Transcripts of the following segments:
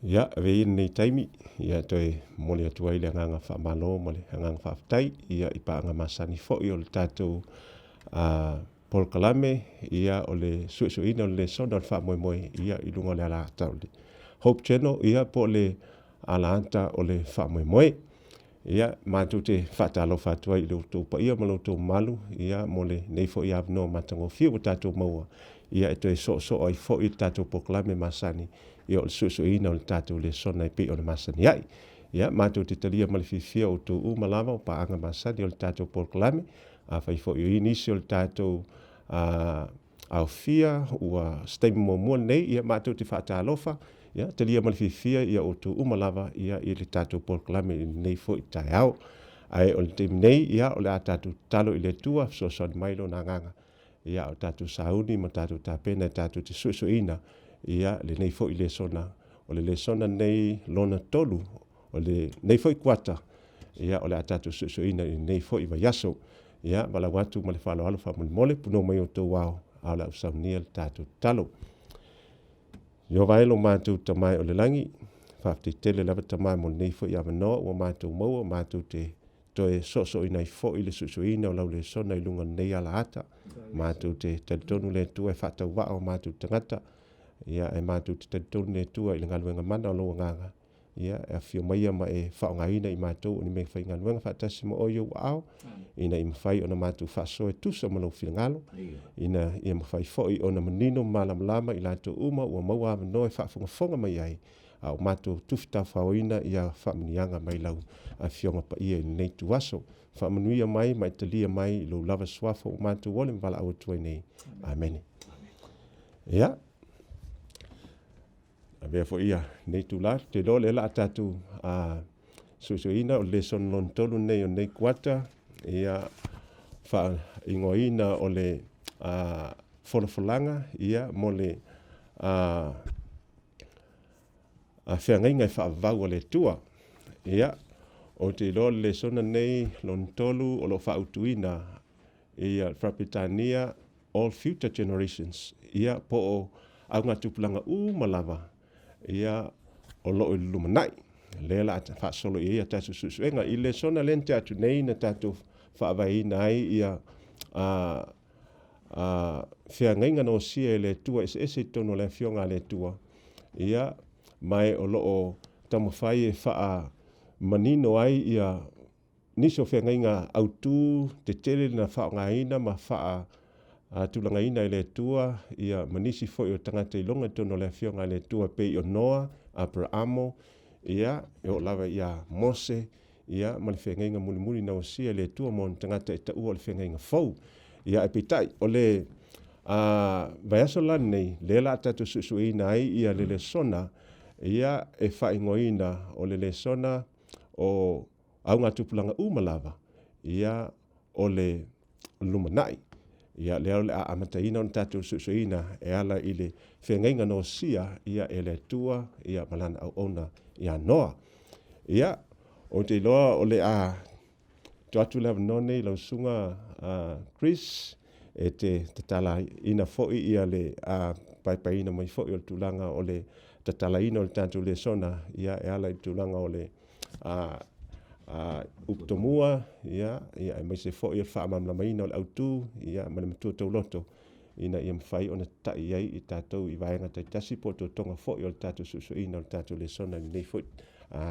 Ia, vei nei taimi, ia toi mole atua i le anganga whaamalo, mole anganga whaafitai, ia i paanga masani fo'i o le tātou Paul Kalame, ia o le suesuina o le sona o le whaamoemoe, ia i lunga o le ala atau le Hope Channel, ia po le ala anta o le whaamoemoe, ia mātou te whaatalo whaatua i le utou pa ia maloutou malu, ia mole nei fo'i avno matango whiu o tātou maua, ia e toi so ai fo'i tātou Paul Kalame masani, ia o le suesuina o le tātou le sona i pe o le masani ai. Ia, mātou te talia ma le fifia o tō umalawa o paanga masani o le tātou Paul Kalame, a whai fo i inisi o le tātou au fia ua steim mua nei, ia mātou te whaatalofa, ia, talia ma le fifia ia o tō umalawa, ia i le tātou Paul Kalame nei fo i tai au. Ai o le teim nei, ia o le a tātou talo i le tua, so son mailo na nganga. Ia o tātou sauni, ma tātou tāpena, tātou te suesuina, ia le nei fo i le sona o le sona nei lona tolu o le nei fo i kuata ia o le atatu suesuina i nei fo i vaiaso ia wala watu ma le whaloalo whamole puno mai o tō wao a la usaunia le tātou talo. Io vaelo mātou tamai o le langi, whafti tele lava tamai mo nei fo i avanoa o mātou maua, mātou te toe so i nei fo i le suesuina o lau le sona i lunga nei ala ata, mātou te tonu le tua e whatau wao mātou tangata, ia e mātou te tonu le tua i le ngaluenga mana o loa nganga, ia e awhio maia ma e whaongaina i mātou o ni me whai ngaluenga whaatasi mo o iau au, ina i mawhai o na mātou whaaso e tusa ma lau whina ngalo, ina i mawhai foi o na manino malam i lātou uma ua maua no e whaafonga mai ai, a o mātou tufita whaoina i a whaaminianga mai lau a whionga pa ia i nei tuaso, whaamanuia mai, mai talia mai, lo lava swafo o mātou wale mwala au tuai nei. Amen. Ia. Avea fo ia nei tula, te lo le la atatu suisuina o le son non tolu nei o nei kuata, ia wha ingoina o le wholafolanga, ia mo le whiangainga i whaavau o le tua, ia o te lo le sona nei non tolu o lo whautuina, ia Frapitania, all future generations, ia po o au ngā tupulanga malawa, ia o loo i lumanai. Lela ata whaasolo ia tatu susuenga. I le sona lente atu nei na tatu whaavai nai ia whiangainga no sia i le tua ese tono le whionga le tua. Ia mai o loo tamawhai e wha manino ai ia niso whiangainga autu te tele na whaongaina ma wha tulanga ina i le tua, ia manisi foi o tangata i longa tono le whionga le tua pe i o Noa, Abrahamo, ia, e o lawa ia Mose, ia, ma le whengainga muli na o sia le tua mo tangata e taua o le whengainga fau. Ia e pitai, o le vaiaso lan nei, le la tatu susuina ai, ia le sona, ia e whaingoina o le sona o au ngā tupulanga umalawa, ia o le lumanai. Ia leo le amataina on tātou susuina e ala i le whengainga no sia ia e le tua ia malana au ona ia noa. Ia o te loa o le tuatu lewa none lau sunga Chris e te tatala ina foi ia le paipaina mai foi o le tulanga o le tatala ina o le tātou le sona ia e ala i tulanga o le uptomua, ia e mai se fo ia whaamamlama ina o le autu, ia ma le matua tau loto, ina ia mwhai o na tai iai i tātou i vaenga tai tasi po tō tonga fo i o le tātou susuina o le tātou le sona ni nei fo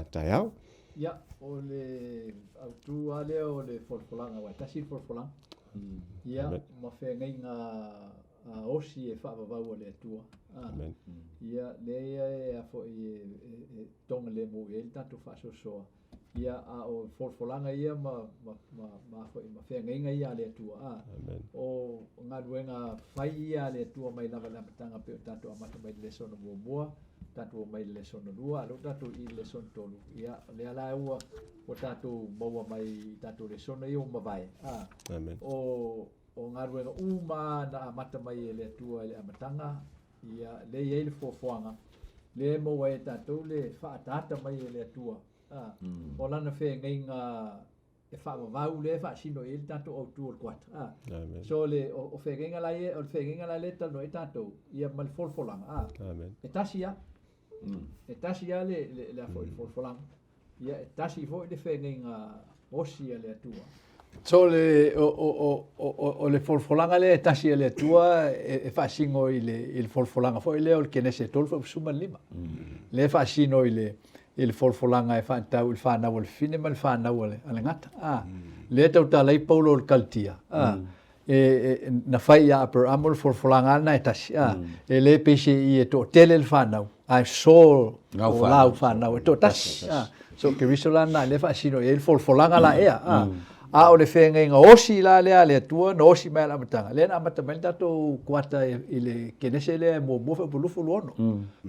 tai au. Ia, o le autu ale o le folfolanga wai, tasi folfolanga. Ia, ma whengai ngā osi e whaavavau o le atua. Ia, le ia e a fo i tonga le mo e le tātou whaasosoa. Ia a o folfolanga ia ma whengainga ia le atua. O ngā ruenga whai ia le atua mai lava lama tanga pe o tātou amata mai le sona mua, tātou mai le sona lua, alo tātou i le sona tolu. Ia le ala ua o tātou maua mai tātou le sona i o mawai. O ngā ruenga na amata mai le atua le amatanga, ia le iei le fofoanga. Le maua e tātou le whaatata mai le atua. O lana whengainga e whaamavau le whaasino e le tātou au tū o le kuata. So le o whengainga lai e, o le whengainga lai le tano e tātou, ia ma le folfolanga. E tasi ia, e tasi ale le fo i folfolanga ia e tasi fo le whenga osi ale atua so le o le folfolanga le tasi ale atua e whaasingo i le folfolanga fo i leo le kene se tolfo suma lima le whaasino i le folfolanga e whaatau il whanau le fine ma le whanau ale ngata le tau talai paulo le kaltia na fai a per amol folfolanga na e tasi e le pese i e to tele le whanau ai so lau whanau e to tasi so ke risola na le whaasino e le folfolanga la ea o le whenga osi la lea le atua na osi mai la matanga le na matamai tato kuata i le kenese le mo mofa pulufu luono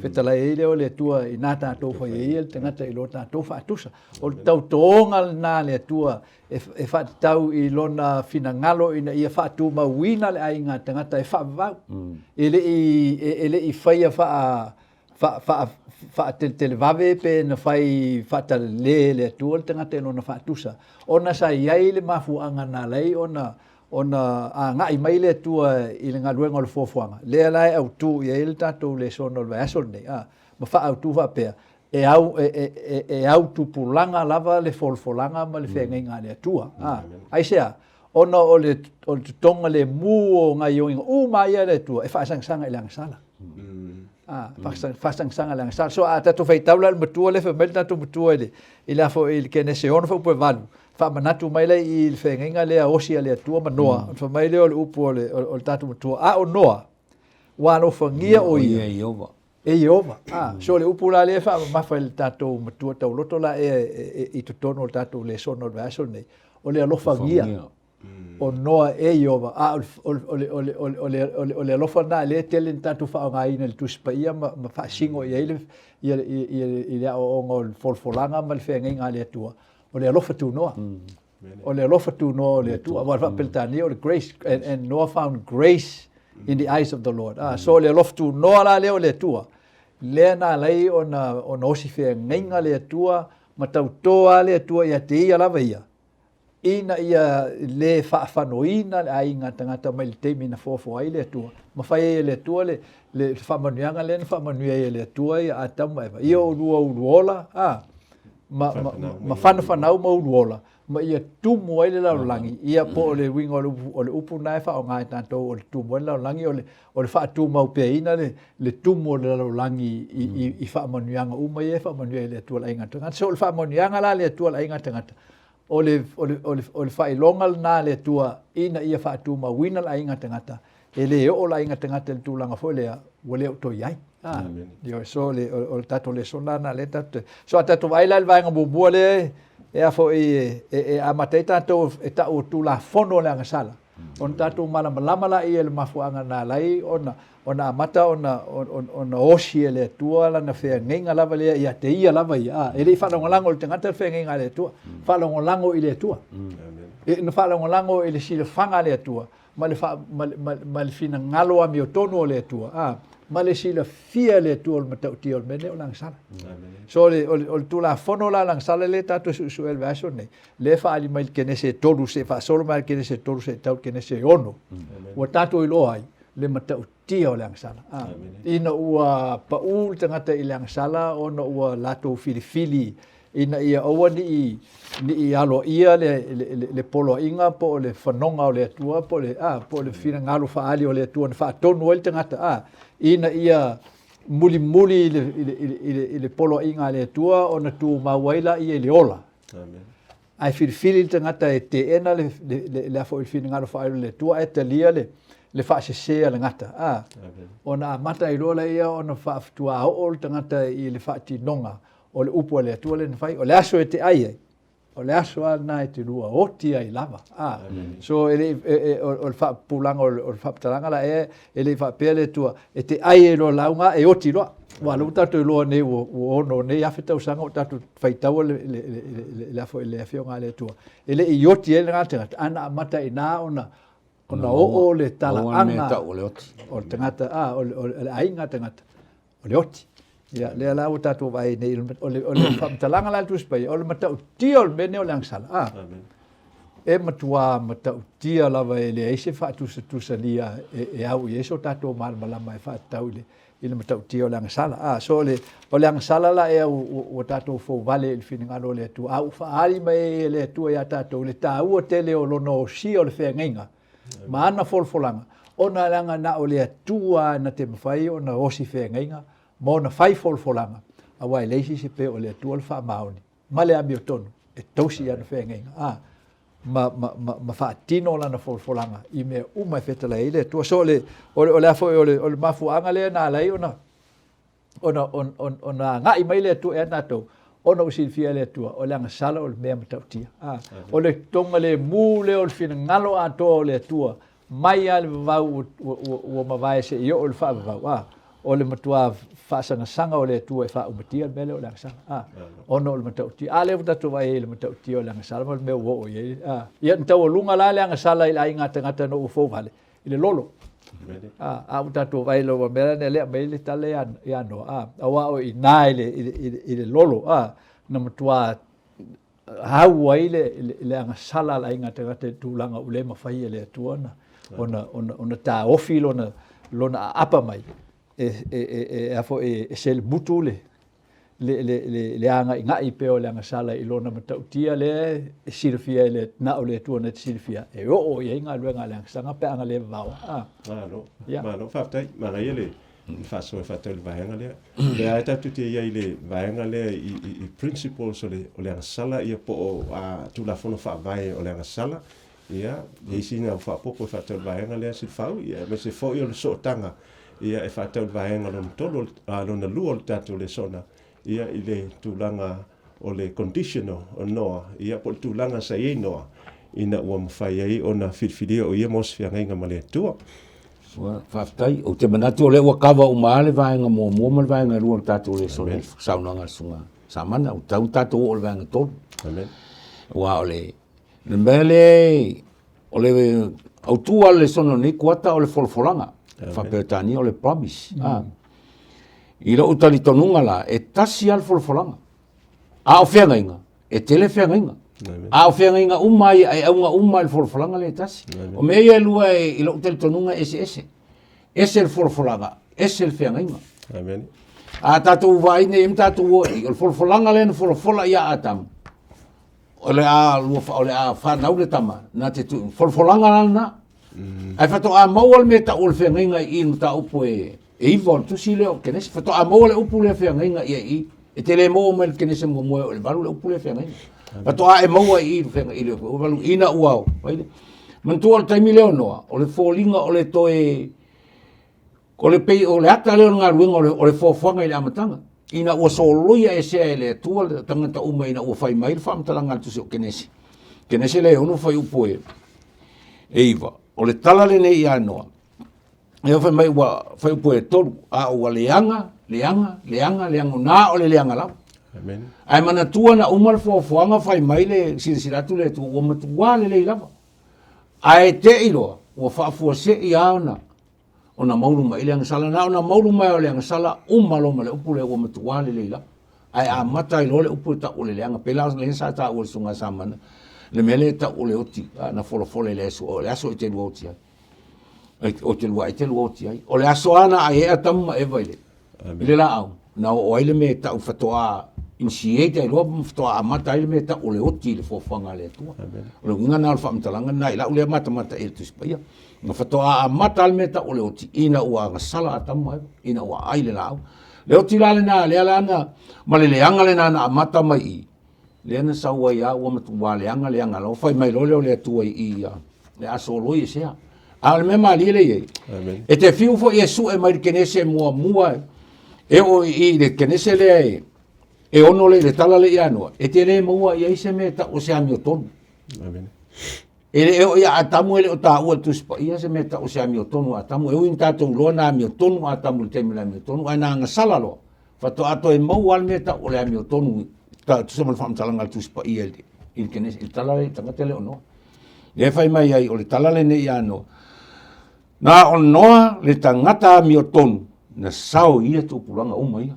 fetala e le o le atua i nā tātou whai e il tangata i lo tātou whaatusa o le tau toonga na le atua e whaatau i lona fina ngalo ina ia whaatu mawina le ainga tangata e whaavau ele i whaia fa te vave pe na fai fata le atua tangata e lona whaatusa ona sa iai le mafuanga na lei ona a ngai mai le atua i le ngaluenga o le fofuanga le lai au tu iai le tatou le sono le asol nei ma fa au tu va pe e au tu pulanga lava le folfolanga ma le whenga le atua ai sea ona o le tonga le mu o ngai o mai le atua e whaasang i lang sala fasang lang sala so a tatou fai taula le matua le famel tatou matua ile ila fo il kene se on fo pe valu fa manatu mai le il whenga le osi le atua manoa fa mai le o le upu o tatou matua o noa wa no fangia o ia Iova. So le upu la le fa ma fa il tatou matua tau loto la i totono o tatou le sono le aso nei. O le alofa gia. O noa Iova. O le alofa na le tele tatou fa ngai le tuspa ia ma fa singo ia ile o ngol folfolanga ma le whenga le atua. O le alofa tu noa. O le alofa tu noa le atua. Wa fa peltani o le grace and Noah found grace in the eyes of the Lord. So le alofa tu noa la le o le atua. Le na lei ona osi fe ngenga le atua ma tautoa le atua ia te ia lava ia ina ia le whaafanoina le ainga tangata mai le teimi na fofo ai le atua ma whai le atua le whamanuanga le whamanuia le atua ia atamu eva ia uruola ma whanau ma uruola ma ia tumu ai le laulangi ia po le winga o le upu nai wha o ngai tātou o le tumu ai le laulangi o le whaatuma au peina le tumu o le laulangi i whaamanuanga uma ia whaamanuia le atua la inga tangata so le whaamanuanga la le atua la inga tangata o le whailonga na le atua ina ia whaatuma wina la inga tangata e le o la inga tangata le tūlanga fo lea wale o to iai dio so le o tatou le sona na le tatou so tatou vai la vainga bubua le e a fo e amatei tātou e tau tu la fono le angasala. On tātou malama la i le mafuanga na lai ona amata ona osi le tua la na whea ngenga lava lea i a te ia lava i e le whanongolango le tangata whea ngenga le tua. Whanongolango i le tua. E na whanongolango i le sile whanga le tua. Ma le fina ngalo a mi o tono le tua. Ma le sila fia le tua o le matautia o le mene o langsala. So o tu la fono la langsala le tato su el vaso nei. Le fa ali mai kene se tolu se fa solo mai kene se tolu se tau kene se ono. O tato i lo ai le matautia o langsala. Ina ua paul tangata i langsala ona ua lato filifili ina ia oa ni alo ia le polo inga po le fanonga o le tua po le fina ngalo fa ali o le tua fa tonu el tangata ina ia muli le polo inga le tua ona tu mawaila ia le ola. Ai filifili tangata e te ena le afo il fina ngalo fa ali le tua e te lia le fa se le ngata. Ona mata i rola ia ona fa tua o tangata i le fa ti nonga. O le upu le atua le fai o le aso e te ai o le aso ana e te lua o ti ai lava so o le fa pulanga o le fa talanga la le fa pele tua e te ai e lo launga e o ti loa wa lu tatu lo ne o ono ne ya fita usanga o tatu fai tau le afo le afionga le tua le i o ti le ngata ana mata ina ona o le tala anga o tangata o le ainga tangata o le oti ya le ala o tatou vai nei o le whamtalanga la tu spai o le matau tia o mene o le angsala e matua matau tia lava e le eise whaatusa tusa lia e au i eso tatou malama e whaatau i le matautia o le agasala so o le agasala la ea ua tatou fou vale i le finagalo o le atua au faaali mai e le atua iā tatou le tāua tele o lona osia o le feagaiga ma ana folofolaga ona langa na o le atua na te mawhai o na osi feagaiga ma ona fai folofolaga aua e leisi se pe o le atua le faamaoni ma le ami o tonu e tausi ana feagaiga ma faatino lana folofolaga i mea uma e fetalai ai le atua so o le afo o le mafuaaga lea na alai ona agaʻi mai le atua ea tatou ona o silifia le atua o le agasala o le mea matautia o le toga le mu lea o le finagalo atoa o le atua mai a le vavau ua mavae seʻi o le faavavau o le matua faasagasaga o le atua e faaumatia le mea lea o le agasala ona o le matautia a le tatou vai ai le matautia o le agasala ma le mea ua oo iai ia na taualuga la le agasala i le aiga tagata no ua fou vale i le lolo a u tatou vai lo mea ne lea mai le tale ia noa aua o inā i le lolo na matua hau ai le agasala le aiga tagata tulaga u le mafai e le atua ona taofi lona aapa mai e afo e sel mutu le agaʻigaʻi pe o le agasala i lona matautia le e silifia le na o le atua na te silifia e oo iai galuega le agasaga pe aga le vavao malo faafetai magaia le faasoe faatau le vaega lea le ae tatu te iai le vaega lea i principles o le agasala ia po o tulafono faavae o le agasala ia iaisinga o faapopo e faatau le vaega lea silifau ia ma se foʻi o le sootaga ia e faatau le vaega lona tolu lona lua o le tatou le sona ia i le tulaga o le conditional o noa ia po le tulaga sai ai noa ina ua mafai ai ona filifilia o ia mo se feagaiga ma le atua faafetai o te manatu o le ua kava uma le vaega muamua ma le vaega lua o le tatou le sona i saunaga le suga samana o tau tatou o le vaega tolu ua o le mea le o le autua le sona nei kuata o le folofolaga faapetania o le promise i lo talitonuga la e tasi al folofolaga a o feagaiga e tele feagaiga a o feagaiga uma ai auga uma le folofolaga le tasi o mea ia lua i lo talitonuga ese le folofolaga ese le feagaiga a tatou vaina i tatou o le folofolaga le na folafola ia atamu o le a whanau le tama na te folofolaga lana ai fatoa maua le mea tau le feagaiga i na tau upo e iwa o tusi leo kenese fatoa maua le upu le feagaiga ia i e te le moa mai le kenese momoe o le valu le upu le feagaiga fatoa e maua i le feagaiga i le valu ina uao mantua le taimi leo noa o le foliga o le toe o le pei o le ata leo galuega o le foafoaga i le amataga ina ua soloia e sea e le atua le tagata uma ina ua fai mai le faamatalaga le tusi o kenese le ono fai upu e iwa o le tala le nei ia noa e fai mai ua fai upu e tolu a ua leanga na o le leanga lau ai manatua na uma le foafoaga fai mai le silasilatu le atua ua matuā lelei lava ae teʻi loa ua faafuaseʻi ona maulu mai le agasala na ona maulu mai o le agasala uma lo ma le upu le ua matuā lelei lava ai amata i lo le upu e taʻu le leanga pe la sa taʻu le suga samana le mea le taʻu le oti na folofole le aso o le aso i te lua oti ai o te lua i te lua oti ai o le aso ana ai ea tamu ma eva i le laau na o ai le mea taʻu fatoa initiate ai loa fatoa amata ai le mea taʻu le oti le fofoaga le atua o le uiga na o le faamatalaga na i laʻu le matamata i le tusipaia na fatoa amata le mea taʻu le oti ina ua agasala atamu ma eva ina ua ai le laau le oti la lena lea lana ma le leaga lena na amata mai i le ana saua ia ua matuā leaga lau fai mai lo leo le atua i le asoloi e sea a le mea malie le iai e te fiu foʻi e suʻe mai le kenese muamua e o i le kenese lea e ono le tala le ianoa e te lē maua iai se mea taʻu se ami o tonu e le o ia atamu e le o tāua le tusipaia se mea taʻu se ami o tonu atamu e ui tatou loa na ami o tonu atamu le taimi le ami o tonu ai na agasala loa fatoa ato e maua le mea taʻu le ami o tonu tusama le faamatalaga le tusipaia i le kenese i le tala le tagata le ono le fai mai ai o le tala le nei anoa na o noa le tagata ami o tonu na sao ia tuupulaga uma ia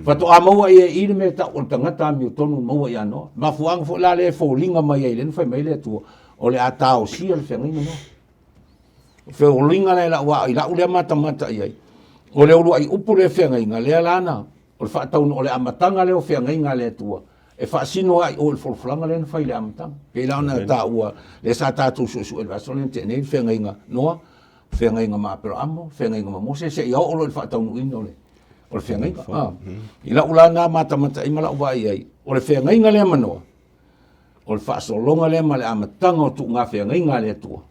fatoa maua ia i le mea taʻu o le tagata ami o tonu maua ia noa mafuaga foʻi la le foliga mai ai lena fai mai le atua o le a taosia le feagaiga noa feoliga la i laʻu lea matamata i ai O le ulu ai upu le whenga inga lea lana. O le whaatau o le amatanga leo whenga inga lea tua. E whaasino ai o le wholwhulanga lea na whai le amatanga. Kei launa ta ua le sa tātou susu e vaso le te nei whenga inga noa. Whenga inga maa pero amo, whenga inga maa mose. Se iau o le whaatau nuino le. O le whenga inga. I la ula nā matamata i mala uwa i ai. O le whenga inga lea manoa. O le whaasolonga lea ma le amatanga o tu ngā whenga inga lea tua.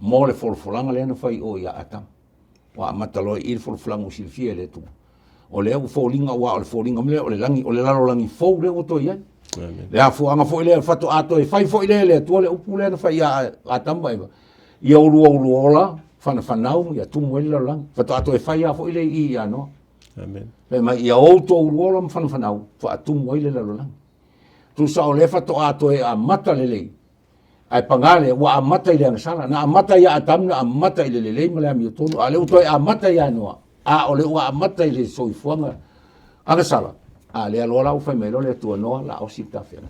Mo le wholwhulanga lea na whai o ia atanga. Wa mataloi il fulflangu silfie le tu o le au folinga wa o le folinga mele o le langi o le lalo langi fo le o to ia le afu anga fo ile fatu ato e fai fo ile tu le upu le na fai a atamba ia o ola fana fanau ia tu mo ile lang fatu ato e fai a fo ile i ia no amen pe mai ia o to ola fana fanau fo atu mo ile lalo lang tu sa o le fatu ato e a mata le ai pangale wa amata ile ang sala na amata ya atam na amata ile le mala mi tonu ale utoi amata ya no a ole wa amata ile so ifuanga aga sala ale alo la ufa me le tu no la o sita fe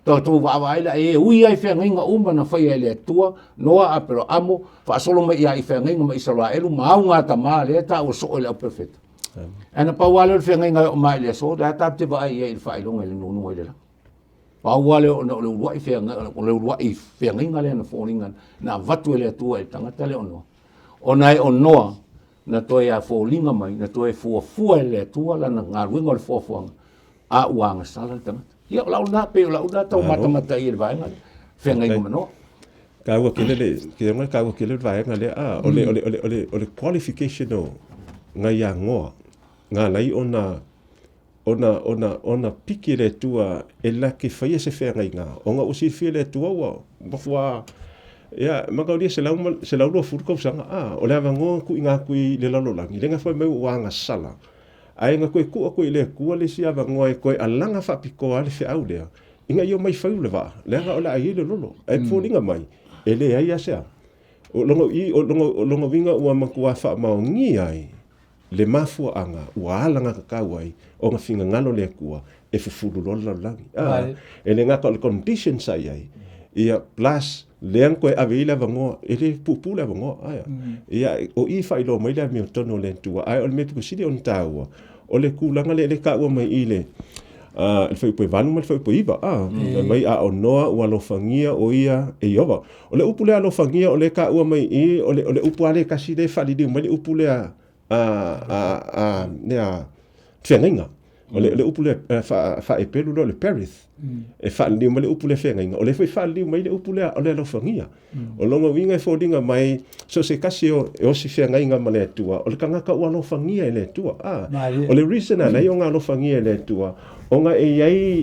to va ile e ui ai fe nginga umba na fa ile tu no a pero amo fa solo me ia fe nginga me isala elu maunga ta male ta o so ile perfect ana pa wale fe nginga o mai le so da ta te va ia il fa ilong ile no ile pa wale o le uai fe o le uai fe nginga le na folinga na vatu le tu e tanga tele ono onai ono na to ia folinga mai na to e fu le tu la na ngaruinga le fu a uanga sala tanga ia la una pe la una tau mata i vai nga fe nginga mano ka wa kile le ke nga ka wa kile vai nga le a ole qualification o nga ya ngo nga lai ona piki le tua e la ke fai se fe nga onga usi fi le tua wa mafua ya makaudia se lau fu ko sanga o le vango ku inga ku le lalo langi le nga foi mai wanga sala ai nga ku le ku le sia vango e ko alanga fa piko ale fe au le inga yo mai fai le va le nga ola ai le lolo e folinga mai e le ai asa o longo vinga ua makua fa maongi ai le mafu anga wala nga kakawai o nga finga ngalo le kua e fufulu lola langi e le nga ka le condition sai ai ia plus le ang koe aveila vango e le pupula vango ia o i fa ilo mai le mi tono le tua ai o le metu kusidi on taua o le kulanga le ka ua mai ile il fai poi vanu mal fai poi iba mai a onoa ua lo fangia o ia e iova o le upule a lo fangia o le ka ua mai i o le upu ale kasi le fa di mai le upule nea whengainga. O le upule fa e pelu lo le Perith. E fa liu mai le upule whengainga. O le fa liu mai le upule o le alofangia. O longa winga e fōringa mai so se kasi o si whengainga ma le atua. O le kangaka o alofangia e le atua. O le reason a nei o ngā alofangia e le atua. O ngā e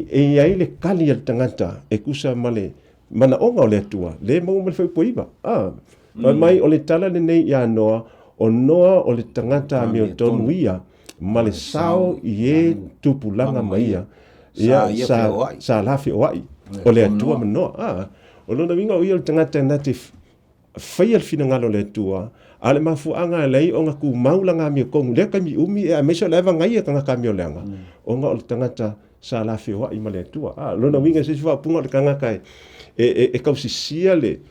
iai le kali al tangata e kusa ma le mana onga o le atua. Le mau ma le whaipoiba. Mai o le tala le nei i anoa o noa o le tangata mi o tonu ia ma le sao i e tupulanga mai ia sa lafi o ai o le atua manoa o lona winga o ia le tangata na te whai al fina ngalo le atua a le mafuanga lei o ngā ku maulanga mi o kongu le kami umi e a meso leva ngai e kanga kami o leanga o ngā o le tangata sa lafi o ai ma le atua lona winga se siwa punga le kanga kai e kausisia le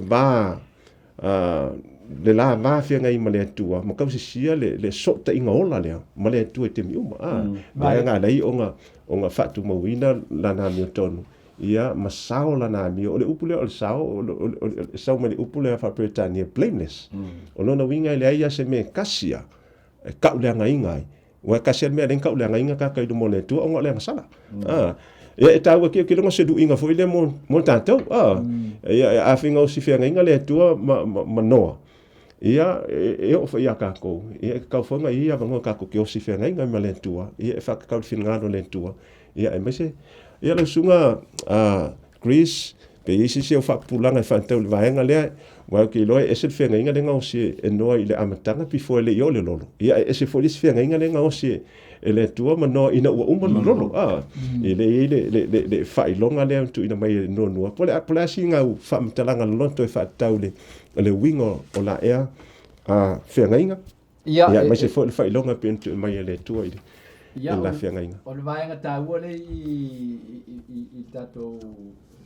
ba le la mafia ngai ma le atua ma kausi sia le sota inga ola le ma le atua te miuma nga lei o nga fatu mawina la na mi tonu ia masao la na mi o le upule o le sao o sao me le upule fa Britania blameless o lona winga le ia se me kasia ka le ngai wa kasia me le ka le ngai ka ka do mo le tu o nga le masala ia e taua ki longa se du inga foi le mo tanto ia a finga o si fia ngai le tua ma noa ia e o fa ia kako ia ka fonga ia vango kako ki o si fenga nga male tua ia fa ka finga no le tua ia e mese ia le sunga Greece pe isi se o fa pulanga fa tau le vaenga le wa ki lo e se fenga nga le nga o si e no ile amatanga pi fo le yo le lolo ia e se fo le fenga nga le nga o si e le tua ma no ina o uma lolo le fa ilonga le tu ina mai no no po le singa fa mtalanga lonto e fa tau le wingo o la ea whengainga. Ia, mai se fo le whailonga pentu mai le tua i la whengainga. O le vaenga tā ua le i tato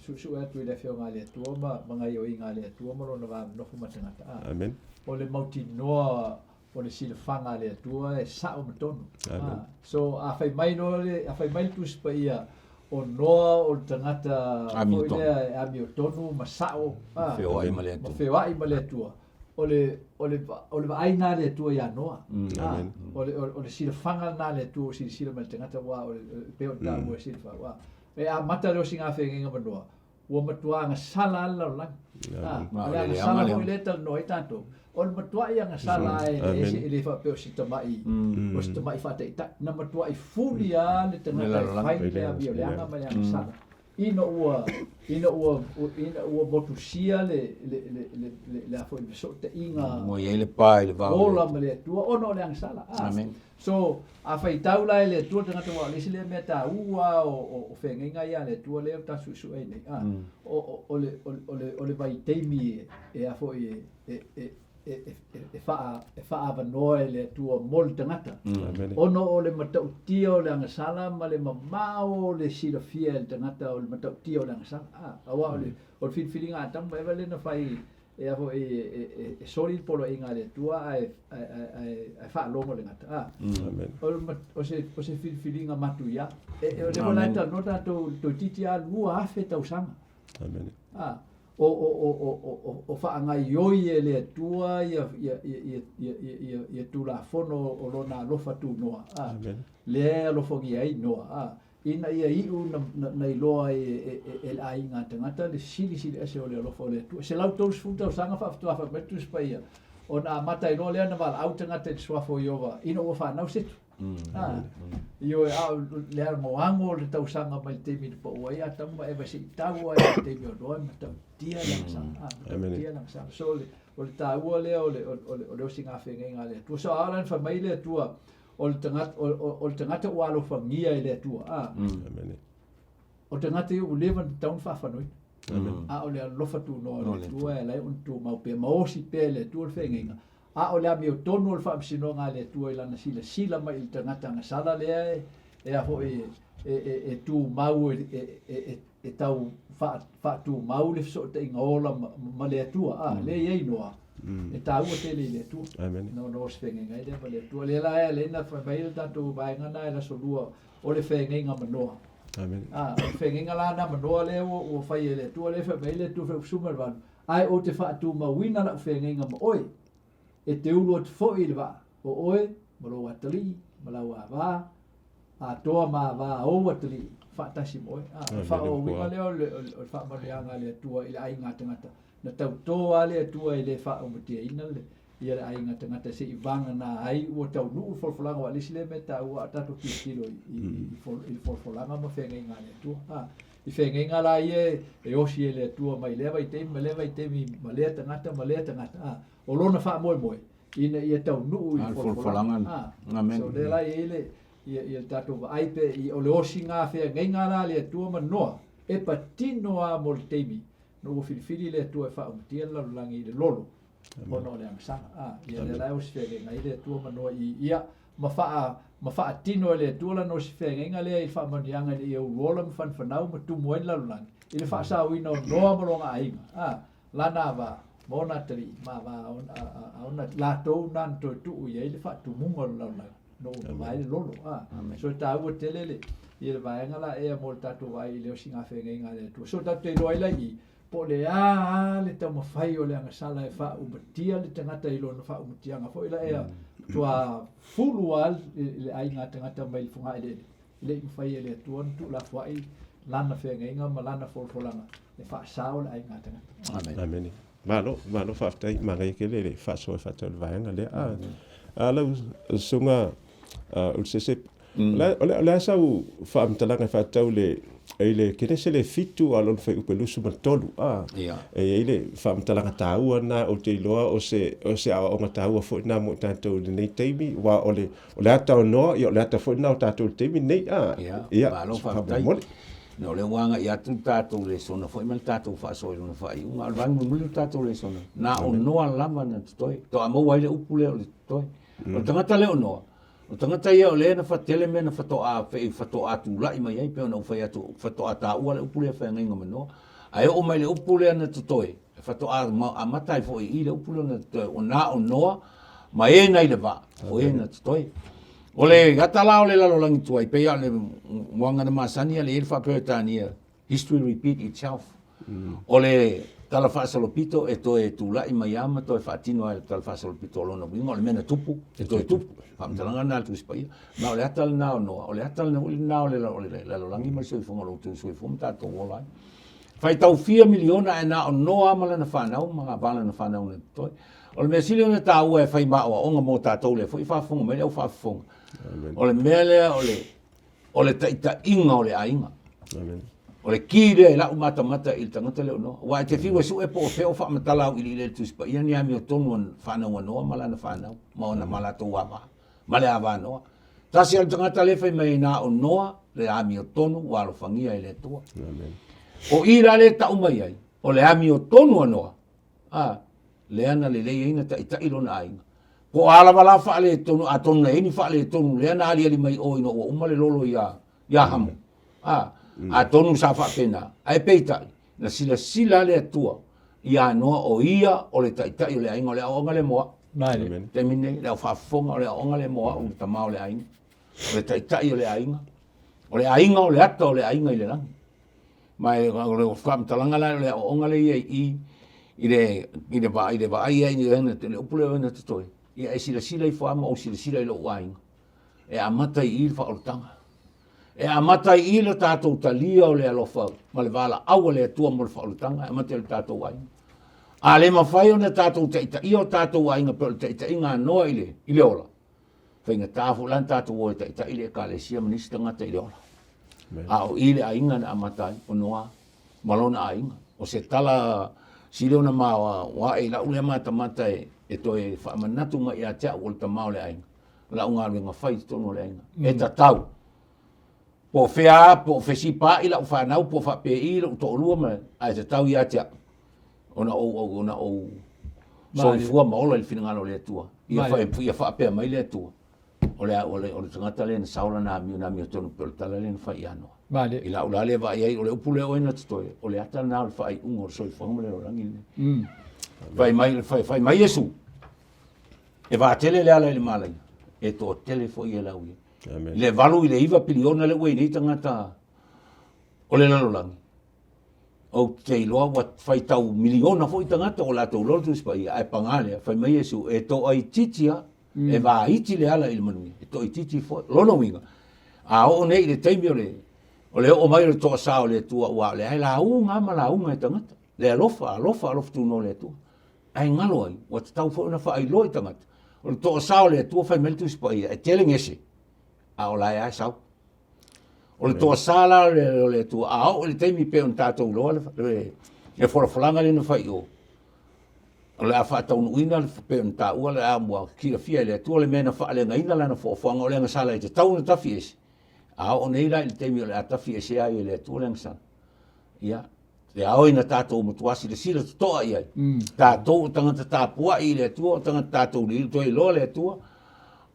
su atu i le whionga le tua ma ngai o inga le tua ma lona wā nofu matangata. Amen. O le mauti noa o le silafanga le atua e sa o matonu. So a fai mai no le a fai mai tus pa ia o noa o tangata a mi tonu masao feo ai male atua feo ai male atua o le vai na le atua ia noa o le silafanga na le atua sila mal tangata wa o peo ta o silafa wa e a mata lo singa fe nginga manoa o matua nga sala la la le sala o le tal no tanto o matua ia nga sala e le fa peo sitamai o sitamai fa te na matua i fulia le tangata fai le a bio le anga ma le sala ina ua motusia le afo i so te inga mo ye le pai le va ola ma le tua ono le anga sala amen so a fai taula le tua tangata wa le sile me ta ua o fenga ia le tua le ta su e nei o le vai teimi e afo e fa ava noe le tua mol tangata ono o le matau tio le anga sala ma le mamao le sila fia le tangata o le matau tio le anga sala awa o le filinga atam ma eva le na fai e afo e sori polo inga le tua e fa longo le ngata o se filinga matu ia e o le volata nota to titia lua afe tau sanga o fa nga yoi le tua ia tu la fono o lona lo fatu noa le lo fogi ai noa ina ia iu na iloa e ai nga tangata le sili ese o le lo fo le tu se lau tos futa sanga fa tu fa metu spaia ona mata i le na val au tangata le swafo iova ina o fa na setu io le mo ango le tau sanga mai te mi po wa ia tamba e basi tau ai te mi o ma tau tia lang sa so o le tau le o singa fenga le tu so ala fa mai le tua o le tangata wa lo fa ngia le tua o tangata u levan tau fa fa noi o le lo fa tu no le tua le un tu mau pe mau si pe le tu fenga o le ami o tonu o le whaamsino ngā le tua i lana sila mai i tangata nga sala lea e aho e tū mau e tau wha tū mau le fiso te inga ola ma le tua le iei noa e tau o te le tua no se whenga ngai le ma le tua le la e le na whamai le tatu vai ngana e la solua o le whenga inga manoa o whenga inga la na manoa le o whai e le tua le whamai le tua whakusumar vanu ai o te wha tū mau wina la whenga inga ma oi e te ulu o te fōi le wā, o oe, malo atali, malau a wā, a toa mā wā o atali, whaatasi moe, wha o winga leo le wha marianga le tua i le ai ngā tangata, na tau toa le tua i le wha o mutia ina le, i le ai ngā tangata se i vanga nā ai ua tau nuu folfolanga wa lisi le me ta ua tato ki kilo i folfolanga ma whenga i ngā le tua, i whenga ngā la e osi e le tua mai lewa i temi, ma lea tangata, o lona wha moe ina ia tau nuu i folfolangan so le lai ele ia tatou aipe i o le osi ngā whea ngai ngā la le tua manoa e patino a mo le teimi no o filifili le tua e wha umatia lalulangi i le lolo ono le amasanga ia le lai osi whea ngai le tua manoa i ia ma wha tino le tua la no si whea ngai ngā lea i wha manianga i au rola ma whanau ma tumoen lalulangi i le wha sa wina o noa maronga ainga lana wa mona tari ma ona la to nan to tu ye le fa tu mungo la no mai le lolo so ta o telele i le vai ngala e mo ta tu vai le singa fe ngai le tu so ta te roi la i po le le ta mo fai o le nga sala e fa u batia le tangata i lo no fa u tia nga fo ila e tu a fulu al le ai nga tangata mai funga le fai le tu tu la fai lana fe ngai nga malana fo lana le fa sao le ai nga tangata amen malo whaftai marai ke le whasoe whatau le vaenga le ala sunga ulsese le asau whaamtalanga whatau le eile kene se le fitu alon whai upelusu matolu eile whaamtalanga tāua na o te iloa o se awa onga tāua fo ina mo tātou le nei teimi wa o le atau noa i o le atau fo ina o tātou le teimi nei malo whaftai no le wanga ia tu tatou le sona foi mal tatou fa so no fai un alvan mu tatou le sona na o no lama na toi to amo wai le upule le toi o tangata le no o tangata ia o le na fatele me na fato a fe fato a tu la mai ai pe no fai atu fato ata u le upule fa ngai ngam no ai o mai le upule na toi fato a mata fo i le upule na o na o no Ma e nei le va. O e na toi. O le gata la o le lalo langi tuai. Pe ia le wanga na masani le ilfa peotania. History repeat itself. O le tala whaasalopito e toe tūlai mai ama toe whaatino e tala whaasalopito o lona winga. O le mena tupu. E toe tupu. Whaamtalanga nā tu ispaia. Ma o le atal nā o noa. O le atal na uli nā o le lalo langi mai soifonga lo tu soifonga tātou wolai. Fai tau 4 miliona e nā o noa amala na whanau. Mga bala na whanau na toi. O le mea sili ona tā ua e whai maa o onga mō tātou le. Fui whaafonga mai le au whaafonga. O le mea lea o le taita inga o le ainga. O le kire e lau mata i tangata leo noa. Wa e te whiwa su e po o wheo whaamatala au ili le tuspa. Ia ni ami o tonu an whanau anoa mala na whanau. Ma ona mala tō wama. Male awa noa. Tasi al tangata le whai mai nā o noa le ami o tonu walo whangia i le tua. O ira le ta umai ai. O le ami o tonu anoa. Le ana le lei ina ta ita ilo na ainga. Ko ala wala whaale tonu a tonu na eni whaale tonu. Le ana ali ali mai o ino o umale lolo ia hamu. A tonu sa whaapena. Ai peitai. Na sila le atua. Ia noa o ia o le ta ita ilo le ainga o le aonga le moa. Te mine le au whaafonga o le aonga le moa. O le tamao le ainga. O le ta ita ilo le ainga. O le ainga o le ata o le ainga i le rangi. Mai o le whaamtalanga le aonga le ia i le va ai ai ni te le upule ona te toi ia e sila i fama o sila i lo wainga e amata i il fa ortanga e amata i le tatou talia o le alofa ma le vala au le tua mo le fa ortanga e amata le tatou wainga a le mafai ona tatou te i o tatou wainga pe te inga noa i le ola whainga tafu lan tatou o te i le ka le sia minista ngata i le ola a o i le ainga na amata o noa malona ainga o se tala sile ona mawa wa e la ule mata e toe fa manatu nga ia tia o ta maule ai la unga le nga fai tono le ai e ta tau po fea po fesipa ila u fa nau po fa pe i lo to lu ma ai ta tau ia tia ona o so fu ma ola il finanga le tua ia fa pe mai le tua o tangata le saula na mi tono per tala le fa iano Vale. Ila ula le va ia o le upule o ina tstoe o le ata na fa i ungo so fo mo le rangi vai mai Yesu e va tele le ala le malai e to tele fo ia la ui le valu i le iva piliona le wei ni tangata o le lalo langi o te loa wa fai tau miliona fo i tangata o la tau lortus pa ia e pangale fai mai Yesu e to ai titia e va iti le ala il manui e to i titi fo lono winga a o nei le taimi o le o mai le to sa o le tua wa le ai la unga ma la unga tangata le alofa tu no le tua ai ngalo ai o tau fo na fa ai loi tangata o le to sa o le tua fa meltu spai e tele ngese a o la ai sa o le to sa la le tua a o le taimi pe on tato lo le e for flanga le no fa io o le afa tau uina pe on ta o le amwa ki fia le tua le mena fa le ngaina la no fo fo ngo le ngasala te tau na tafies a o nei la il temi le atafi e se ai le tulensa ia le ao ina tatou mutuasi le sila to ai tatou tangata tapua i le tua tangata tatou li to i lo le tua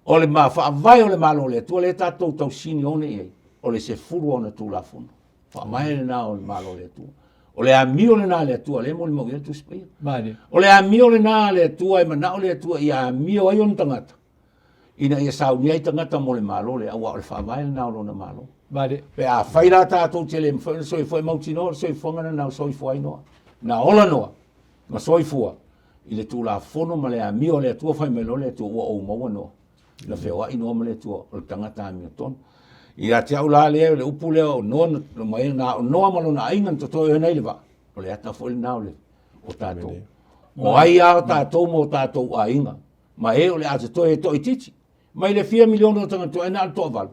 o le ma fa vai o le malo le tua le tatou tau sini one ai o le se furu ona tu la fun fa mai le na o le malo le tua o le amio le na le tua le mo le mo tu spia o le amio le na le tua i mana o le tua ia amio ai on tangata ina ia sau ni ai tangata mo le malo le au le fa vai na o na malo Vale. Pe a fai la tatou tele mfo so foi mautino so fonga na so foi no na ola no ma so fua ile tu la fono ma le amio le tu fai melo le tu o mo no la fe wa ino ma le tu o tangata mi ton ia te au la le upule o no mai na no ma lo na inga to nei le va o le ata foi na le o tatou o ai a tatou mo tatou a inga ma e o le ata to e to ititi mai le 4 miliona tanga to ena to val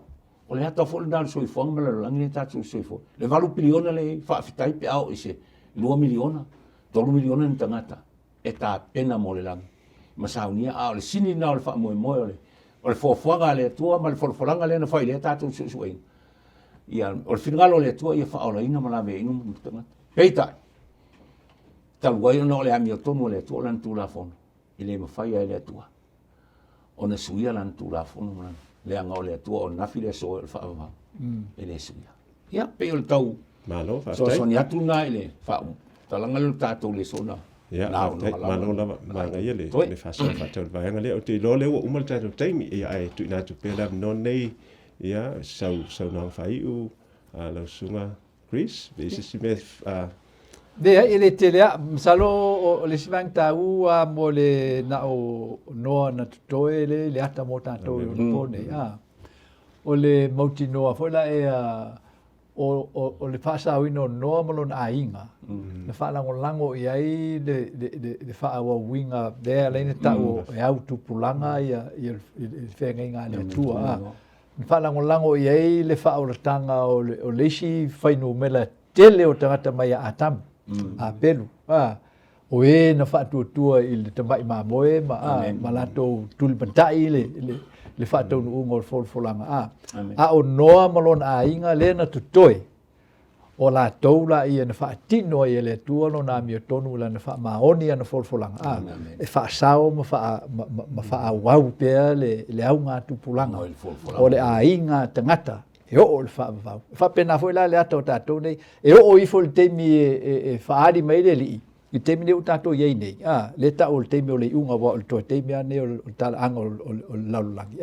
o le ata fo na so ifong ma le langi tatu so ifo le valu piliona le fa fitai pe au ise 2 miliona 2 miliona tangata e ta pena mo le langi ma saunia a le sini na le fa mo o le fo le tua ma le fo langa le na fa le tatu so so ia o le finalo le tua ia fa ola ina ma la ve inu tangata peita tal guai no le ami o tono le tua lan tu la fon ile ma fa ia le tua ona suia lan tu la fon le anga o le tua o nafi le so el fa va ele suia ia pe o tau malo fa so sonia tu na ile fa talanga le tatou le sona Ya, malo lava manga ia le whasa whatau vaianga le o te lo le ua umal tātou taimi ia ai tui nā tu pēla no nei ia sau nang whaiu lau sunga Chris, vese si me Dea ele te lea msalo o le sivang tau a mo le na o noa na tutoe le ata mo tātou o le pone o le mauti noa foi la e o le whasa wino noa malon a inga le whalango lango i ai le whaawa winga dea leine tau e au tupulanga i whenga inga le tua le whalango lango i ai le whaoratanga o leisi whainu mela tele o tangata mai a atamu a pelu o e na whaatuatua i le tamai mamoe ma lato tulipantai le whaatau nuunga o le folfolanga a o noa malon a inga le na tutoe o la toula ia na whaatino i le tua no na mio tonu la na whaamaoni ana folfolanga e whaasao ma whaawau pea le au ngā tupulanga o le a inga tangata e o le whaavavau. Whapena foi la le ata o tātou nei, e o ifo le teimi e whaari mai le li, i teimi leu tātou iei nei, le ta o le teimi o le unga wa o le toa teimi ane o le tala anga o le laululangi.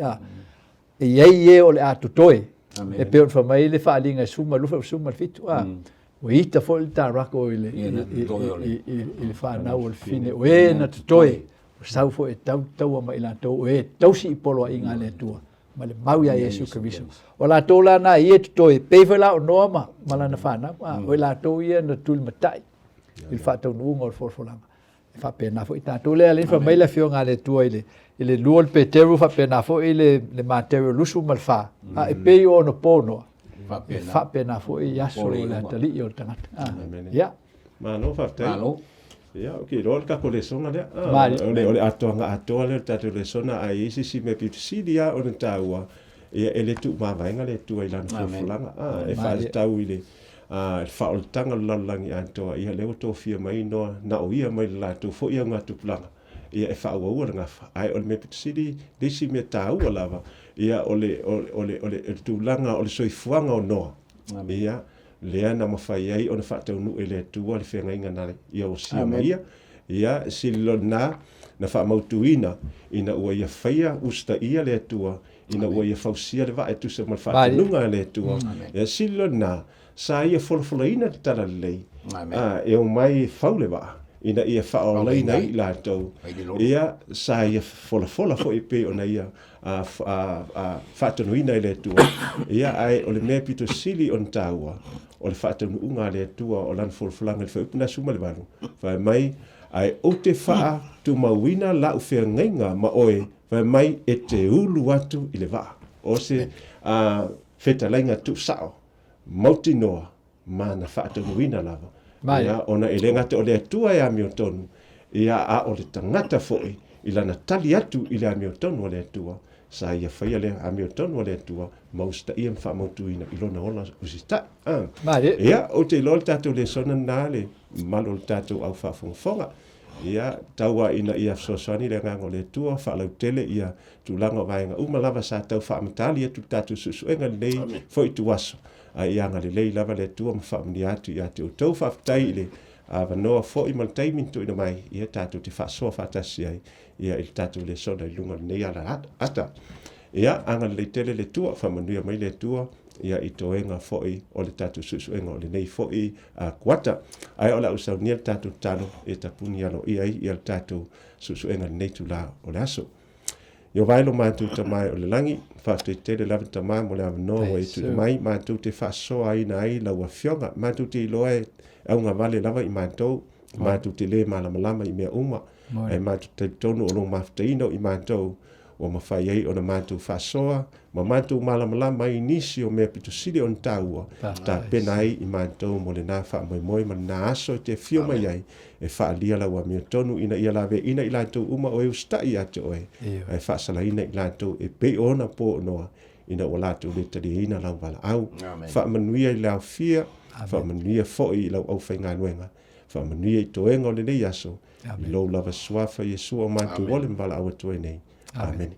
E iei e o le atu toe, e peon whamai le whaalinga suma, lufa suma le fitu, o ita foi le tā rako i le whanau o le fine, o e na tutoe, o sau foi e tau ama i lantou, o e tausi i polo a inga le tua. Ma le mau ya Yesu Kristo. O la tola na ie toi peifa la o noa ma la na whana. O la tau ia na tuli matai. Il whatau nuunga o le forfolanga. E whapena fo i tātou lea lin whamai la whio ngā le tua i le lua le peteru whapena fo i le māteru lusu ma le wha. E pei o no pōnoa. Whapena fo i yaso le atali i o le tangata. Ia. Mano whaptei. Ya, okay, rol ka le songa le. Ole atoa le tatu le sona ai si me pitisidia o le taua. E ele tu ma vainga le tu ai lan fulanga. E fa tau ile. Fa o tanga lalangi atoa ia le to fia mai no na o ia mai la tu fo ia ngatu planga. Ia e fa o nga fa. Ai ole me pitisidi disi me taua lava. Ia ole tu langa ole soifuanga o no. Ia lea na mawhai ai o na whaatau nu e le tua le whenga inga nare ia o sia maia ia silo na whaamautuina ina ua ia whaia usta ia le tua ina ua ia whausia le vae tusa ma whaatununga le tua ia silo na sa ia wholawholaina te tala lei e o mai whau le waa ina ia whaolaina i la tau ia sa ia wholawhola fo i pe o na ia whaatanuina i le tua ia ai o le mea pito sili on taua o le whaatanuunga le tua o lan wholawholanga le whaupuna suma le wanu whai mai ai o te wha tu mawina la ufea ngainga ma oe whai mai e te ulu atu i le waa o se whetalainga tu sao mauti noa ma na whaatanuina lava ia ona e le ngata o le atua e amio tonu ia a o le tangata foi i lana tali atu i le amio tonu o le atua sa ia whaia le amio tonu o le atua mausta ia mwha mautuina i lona ola usita ia o te ilo le tatou le sona nā le malo le tatou au whafonga ia taua ina ia sosoani le ngango le atua whaalau tele ia tūlanga vaenga umalava sa tau whaamatali atu tatou susuenga nei foi tu waso a ianga le lei lava le tua ma whaamani atu i atu o tau whaftai le a wanoa fo i maltai mintu ina mai ia tātou te whaasoa whaatasi ai ia il tātou le sona i lunga nei ala ata ia anga le tele le tua whamanuia mai le tua ia i toenga fo i o le tātou susuenga o le nei fo i a kuata ai o la usau nia le tātou talo e tapuni alo ia i le tātou susuenga nei tu la o le aso Yo vailo mātou tamai o le langi, whaafte te le lawa tamai mo le awanoa o e tu mai, mātou te whaasoa aina ai lau a whionga, mātou te iloa e au ngā wale lawa i mātou te le malamalama i mea uma, e mātou te tonu o lo mawhte ino i mātou o mawhai ei o na mātou whaasoa, ma mātou malamalama i nisi o mea pito siri o ntaua, ta pena ai i mātou mo le nā wha moi ma nā aso te whio mai ai, e whaalia lau a mea tonu ina ia lawe ina i lātou uma o e ustai ate oe, e whaasala ina i lātou e pe ona po noa, ina o lātou le tari ina lau wala au, whaamanuia i lau fia, whaamanuia foi i lau au whainga nuenga, whaamanuia i toenga o le nei aso, i lau lava suafa Yesua o mātou wale mwala au atoe nei. Amen.